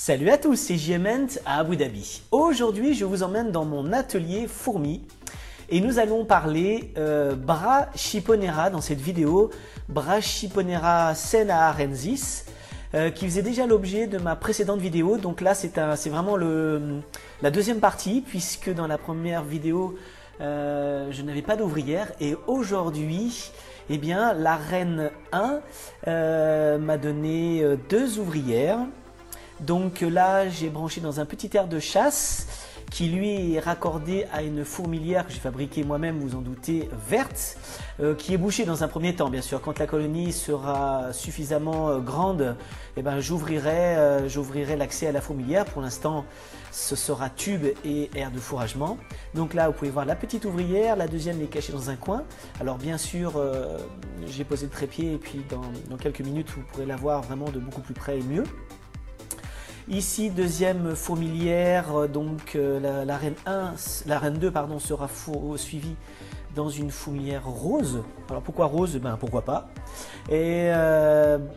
Salut à tous, c'est JMent à Abu Dhabi. Aujourd'hui, je vous emmène dans mon atelier fourmi et nous allons parler Brachyponera dans cette vidéo, Brachyponera senaarensis, qui faisait déjà l'objet de ma précédente vidéo. Donc là, c'est vraiment la deuxième partie, puisque dans la première vidéo, je n'avais pas d'ouvrière et aujourd'hui, eh bien, la reine 1 m'a donné 2 ouvrières. Donc là, j'ai branché dans un petit air de chasse qui lui est raccordé à une fourmilière que j'ai fabriquée moi-même, vous en doutez, verte, qui est bouchée dans un premier temps. Bien sûr, quand la colonie sera suffisamment grande, eh ben, j'ouvrirai l'accès à la fourmilière. Pour l'instant, ce sera tube et air de fourragement. Donc là, vous pouvez voir la petite ouvrière, la deuxième est cachée dans un coin. Alors bien sûr, j'ai posé le trépied et puis dans quelques minutes, vous pourrez la voir vraiment de beaucoup plus près et mieux. Ici, deuxième fourmilière, donc la reine 2 pardon, sera suivie dans une fourmilière rose. Alors pourquoi rose? Ben pourquoi pas. Et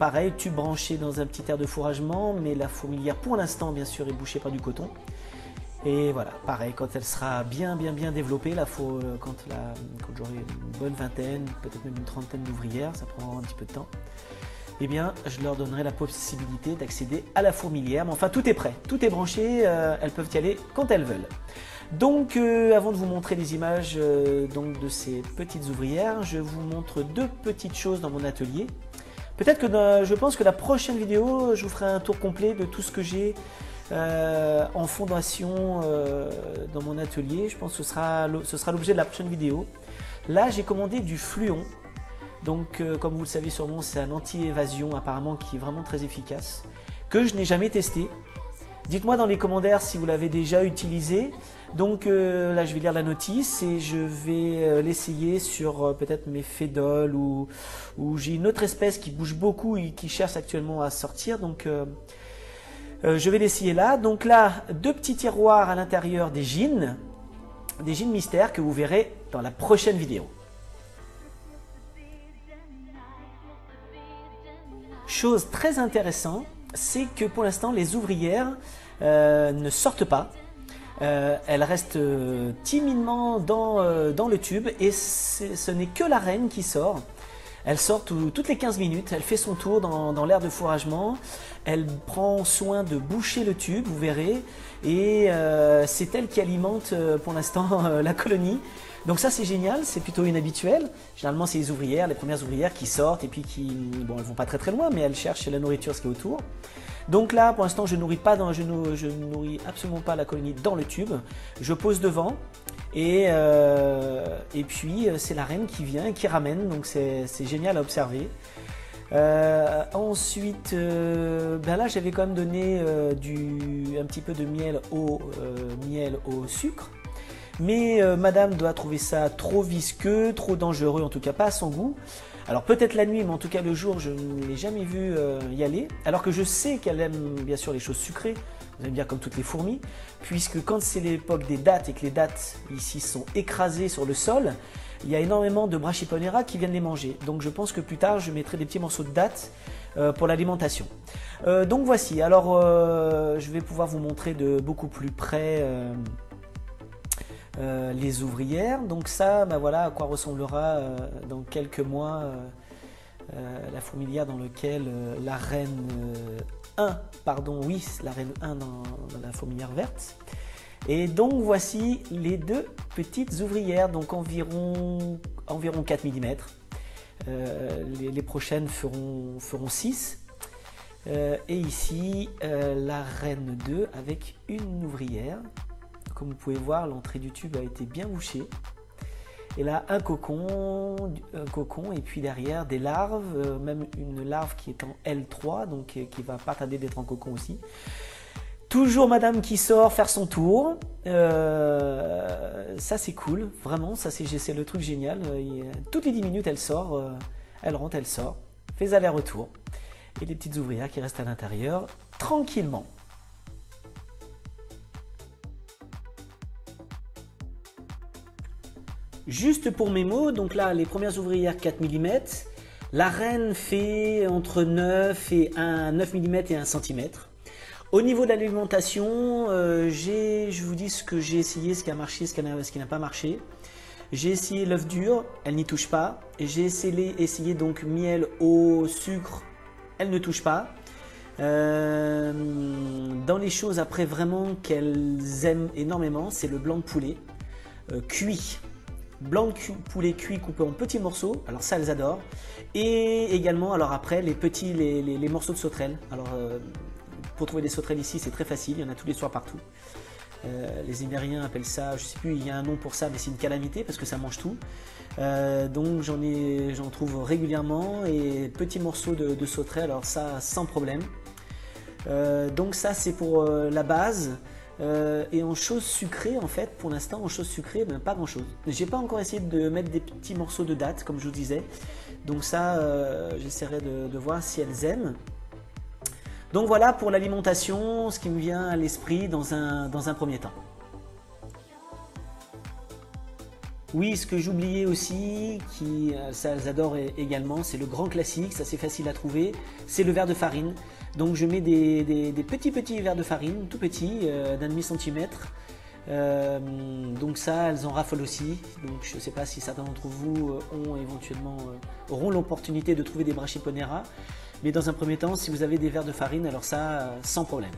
pareil, tube branché dans un petit air de fourragement, mais la fourmilière pour l'instant bien sûr est bouchée par du coton. Et voilà, pareil, quand elle sera bien développée, quand j'aurai une bonne vingtaine, peut-être même une trentaine d'ouvrières, ça prendra un petit peu de temps. Eh bien, je leur donnerai la possibilité d'accéder à la fourmilière. Mais enfin, tout est prêt, tout est branché, elles peuvent y aller quand elles veulent. Donc, avant de vous montrer les images donc de ces petites ouvrières, je vous montre 2 petites choses dans mon atelier. Peut-être que je pense que la prochaine vidéo, je vous ferai un tour complet de tout ce que j'ai en fondation dans mon atelier. Je pense que ce sera l'objet de la prochaine vidéo. Là, j'ai commandé du fluon. Donc, comme vous le savez sûrement, c'est un anti-évasion apparemment qui est vraiment très efficace, que je n'ai jamais testé. Dites-moi dans les commentaires si vous l'avez déjà utilisé. Donc là, je vais lire la notice et je vais l'essayer sur peut-être mes fédoles ou j'ai une autre espèce qui bouge beaucoup et qui cherche actuellement à sortir. Donc, je vais l'essayer là. Donc là, 2 petits tiroirs à l'intérieur des jeans mystères que vous verrez dans la prochaine vidéo. Chose très intéressante, c'est que pour l'instant les ouvrières ne sortent pas, elles restent timidement dans le tube et ce n'est que la reine qui sort. Elle sort toutes les 15 minutes, elle fait son tour dans l'air de fourragement, elle prend soin de boucher le tube, vous verrez, et c'est elle qui alimente pour l'instant la colonie. Donc ça c'est génial, c'est plutôt inhabituel. Généralement c'est les ouvrières, les premières ouvrières qui sortent et puis bon, elles vont pas très loin, mais elles cherchent la nourriture, ce qui est autour. Donc là pour l'instant je nourris absolument pas la colonie dans le tube. Je pose devant et puis c'est la reine qui vient et qui ramène, donc c'est génial à observer. Ensuite, ben là j'avais quand même donné un petit peu de miel au sucre. Mais madame doit trouver ça trop visqueux, trop dangereux, en tout cas pas à son goût. Alors peut-être la nuit, mais en tout cas le jour, je ne l'ai jamais vu y aller. Alors que je sais qu'elle aime bien sûr les choses sucrées, vous allez me dire comme toutes les fourmis, puisque quand c'est l'époque des dattes et que les dattes ici sont écrasées sur le sol, il y a énormément de Brachyponera qui viennent les manger. Donc je pense que plus tard, je mettrai des petits morceaux de dattes pour l'alimentation. Donc voici, alors je vais pouvoir vous montrer de beaucoup plus près les ouvrières. Donc ça, ben voilà à quoi ressemblera dans quelques mois la fourmilière dans laquelle la reine 1, pardon, oui, la reine 1 dans la fourmilière verte. Et donc voici les 2 petites ouvrières, donc environ 4 mm. Les prochaines feront 6. Et ici, la reine 2 avec une ouvrière. Comme vous pouvez voir, l'entrée du tube a été bien bouchée. Et là, un cocon et puis derrière des larves, même une larve qui est en L3, donc qui va pas tarder d'être en cocon aussi. Toujours madame qui sort faire son tour. Ça c'est cool, vraiment, ça c'est le truc génial. Toutes les 10 minutes elle sort, elle rentre, elle sort, fait aller-retour. Et les petites ouvrières qui restent à l'intérieur tranquillement. Juste pour mes mots, donc là les premières ouvrières 4 mm, la reine fait entre 9 mm et 1 cm. Au niveau de l'alimentation, je vous dis ce que j'ai essayé, ce qui a marché, ce qui n'a pas marché. J'ai essayé l'œuf dur, elle n'y touche pas. J'ai essayé donc miel au sucre, elle ne touche pas. Dans les choses après vraiment qu'elles aiment énormément, c'est le blanc de poulet cuit. Blanc de poulet cuit coupé en petits morceaux, alors ça elles adorent. Et également alors après les morceaux de sauterelles. Alors pour trouver des sauterelles ici c'est très facile, il y en a tous les soirs partout. Les Ibériens appellent ça, je sais plus, il y a un nom pour ça, mais c'est une calamité parce que ça mange tout. Donc j'en trouve régulièrement et petits morceaux de sauterelles, alors ça sans problème. Donc ça c'est pour la base. Et en choses sucrées, en fait, pour l'instant, en choses sucrées, ben, pas grand chose. J'ai pas encore essayé de mettre des petits morceaux de dattes, comme je vous disais. Donc ça, j'essaierai de voir si elles aiment. Donc voilà pour l'alimentation, ce qui me vient à l'esprit dans un premier temps. Oui, ce que j'oubliais aussi, ça elles adorent également, c'est le grand classique, ça c'est facile à trouver, c'est le verre de farine. Donc je mets des petits verres de farine, tout petits, d'un demi-centimètre. Donc ça, elles en raffolent aussi. Donc je ne sais pas si certains d'entre vous auront l'opportunité de trouver des Brachiponera. Mais dans un premier temps, si vous avez des verres de farine, alors ça, sans problème.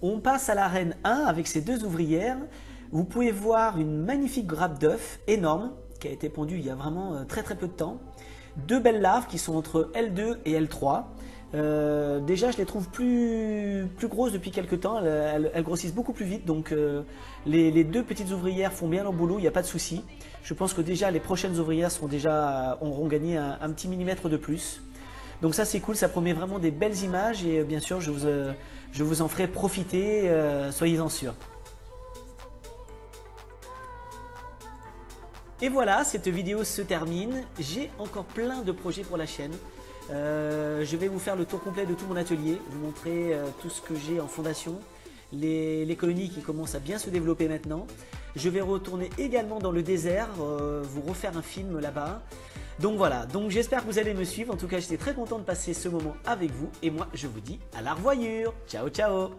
On passe à l'arène 1 avec ces deux ouvrières. Vous pouvez voir une magnifique grappe d'œufs énorme qui a été pondue il y a vraiment très peu de temps. Deux belles larves qui sont entre L2 et L3. Déjà je les trouve plus grosses depuis quelques temps, elles grossissent beaucoup plus vite, donc les deux petites ouvrières font bien leur boulot, il n'y a pas de souci. Je pense que déjà les prochaines ouvrières auront gagné un petit millimètre de plus. Donc ça c'est cool, ça promet vraiment des belles images et bien sûr je vous en ferai profiter, soyez-en sûrs. Et voilà, cette vidéo se termine. J'ai encore plein de projets pour la chaîne. Je vais vous faire le tour complet de tout mon atelier, vous montrer tout ce que j'ai en fondation, les colonies qui commencent à bien se développer maintenant. Je vais retourner également dans le désert, vous refaire un film là-bas. Donc voilà, donc j'espère que vous allez me suivre. En tout cas, j'étais très content de passer ce moment avec vous. Et moi, je vous dis à la revoyure. Ciao, ciao!